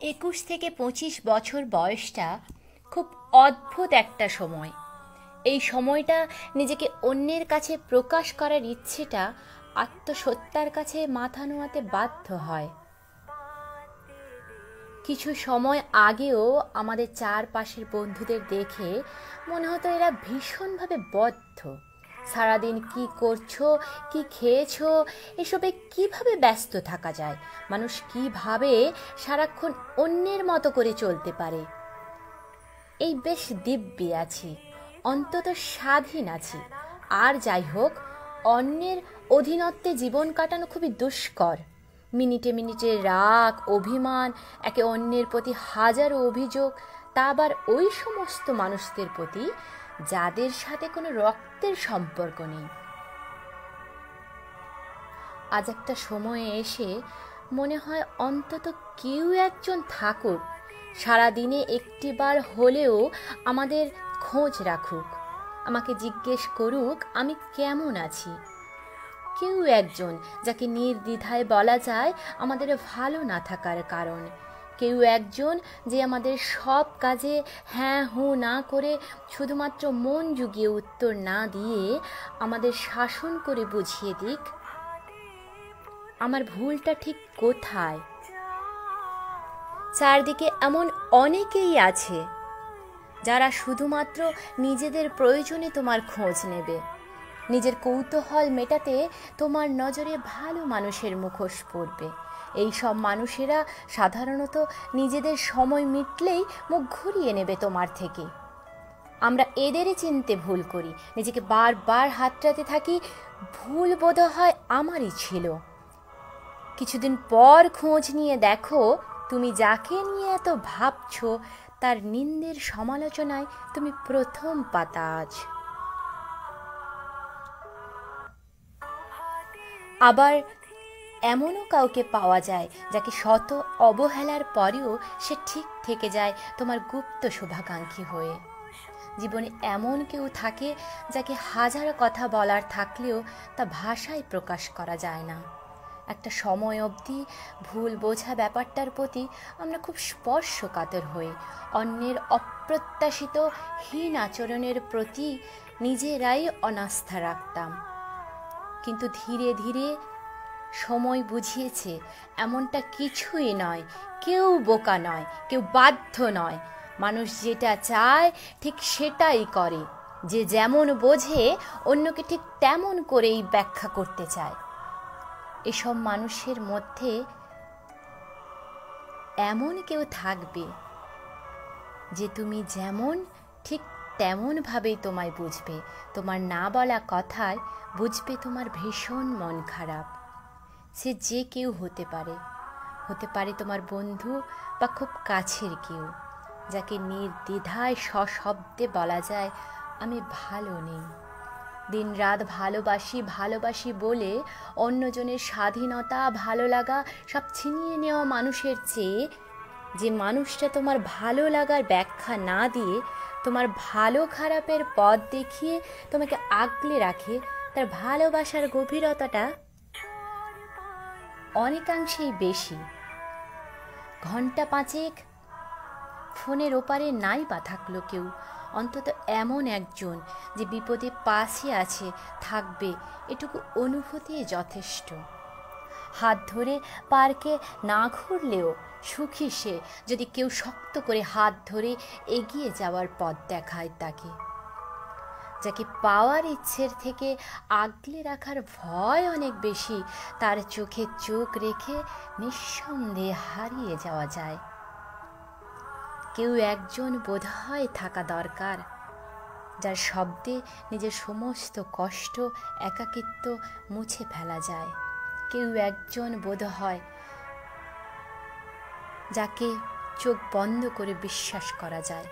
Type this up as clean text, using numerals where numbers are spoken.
21 থেকে 25 বছর বয়সটা খুব অদ্ভুত একটা সময়। এই সময়টা নিজেকে অন্যের কাছে প্রকাশ করার ইচ্ছেটা আত্মসত্তার কাছে মাথা নোয়াতে বাধ্য হয়। কিছু সময় আগেও আমাদের চারপাশের বন্ধুদের দেখে মনে হতো এরা ভীষণভাবে বদ্ধ। সারাদিন কি করছো, কি খেয়েছো, এসবে কিভাবে ব্যস্ত থাকা যায়? মানুষ কিভাবে সারাক্ষণ অন্যের মতো করে চলতে পারে? এই বেশ দিব্যি আছি, অন্তত স্বাধীন আছি। আর যাই হোক, অন্যের অধীনত্বে জীবন কাটানো খুবই দুষ্কর। মিনিটে মিনিটে রাগ, অভিমান, একে অন্যের প্রতি হাজারো অভিযোগ, তা আবার ওই সমস্ত মানুষদের প্রতি যাদের সাথে কোনো রক্তের সম্পর্ক নেই। আজ একটা সময়ে এসে মনে হয় অন্তত কেউ একজন থাকুক, সারাদিনে একটিবার হলেও আমাদের খোঁজ রাখুক, আমাকে জিজ্ঞেস করুক আমি কেমন আছি। কেউ একজন যাকে নির্দ্বিধায় বলা যায় আমাদের ভালো না থাকার কারণ। কেউ একজন যে আমাদের সব কাজে হ্যাঁ হু না করে শুধুমাত্র মন জুগিয়ে উত্তর না দিয়ে আমাদের শাসন করে বুঝিয়ে দিক আমার ভুলটা ঠিক কোথায়। চারদিকে এমন অনেকেই আছে যারা শুধুমাত্র নিজেদের প্রয়োজনে তোমার খোঁজ নেবে, নিজের কৌতূহল মেটাতে তোমার নজরে ভালো মানুষের মুখোশ পড়বে। এই সব মানুষেরা সাধারণত নিজেদের সময় মিটলেই মুখ ঘুরিয়ে নেবে তোমার থেকে। আমরা এদেরই চিনতে ভুল করি, নিজেকে বারবার হাতড়াতে থাকি, ভুল বোধহয় আমারই ছিল। কিছুদিন পর খোঁজ নিয়ে দেখো, তুমি যাকে নিয়ে এত ভাবছো তার নিন্দের সমালোচনায় তুমি প্রথম পাতা আজ। আবার এমনও কাউকে পাওয়া যায় যাকে শত অবহেলার পরেও সে ঠিক থেকে যায় তোমার গুপ্ত শুভাকাঙ্ক্ষী হয়ে। জীবনে এমন কেউ থাকে যাকে হাজার কথা বলার থাকলেও তা ভাষায় প্রকাশ করা যায় না। একটা সময় অবধি ভুল বোঝা ব্যাপারটার প্রতি আমরা খুব স্পর্শকাতর হই, অন্যের অপ্রত্যাশিত হীন আচরণের প্রতি নিজেরাই অনাস্থা রাখতাম। কিন্তু ধীরে ধীরে সময় বুঝিয়েছে এমনটা কিছুই নয়, কেউ বোকা নয়, কেউ বাধ্য নয়। মানুষ যেটা চায় ঠিক সেটাই করে, যে যেমন বোঝে অন্যকে ঠিক তেমন করেই ব্যাখ্যা করতে চায়। এসব মানুষের মধ্যে এমন কেউ থাকবে যে তুমি যেমন ঠিক তেমনভাবেই তোমায় বুঝবে, তোমার না বলা কথায় বুঝবে তোমার ভীষণ মন খারাপ। সে যে কেউ হতে পারে, হতে পারে তোমার বন্ধু বা খুব কাছের কেউ, যাকে নির্দ্বিধায় সশব্দে বলা যায় আমি ভালো নেই। দিন রাত ভালোবাসি ভালোবাসি বলে অন্যজনের স্বাধীনতা, ভালো লাগা সব ছিনিয়ে নেওয়া মানুষের চেয়ে যে মানুষটা তোমার ভালো লাগার ব্যাখ্যা না দিয়ে তোমার ভালো খারাপের পথ দেখিয়ে তোমাকে আগলে রাখে, তার ভালোবাসার গভীরতাটা অনেকাংশেই বেশি। ঘন্টা পাঁচেক ফোনের ওপারে নাই বা থাকলো কেউ, অন্তত এমন একজন যে বিপদে পাশে আছে, থাকবে, এটুকু অনুভূতি যথেষ্ট। হাত ধরে পার্কে না ঘুরলেও সুখী সে যদি কেউ শক্ত করে হাত ধরে এগিয়ে যাওয়ার পথ দেখায় তাকে। যাকে পাওয়ার ইচ্ছের থেকে আগলে রাখার ভয় অনেক বেশি, তার চোখে চোখ রেখে নিঃসন্দেহে হারিয়ে যাওয়া যায়। কেউ একজন বোধহয় থাকা দরকার, যার শব্দে নিজের সমস্ত কষ্ট, একাকিত্ব মুছে ফেলা যায়। কেউ একজন বোধহয় যাকে চোখ বন্ধ করে বিশ্বাস করা যায়।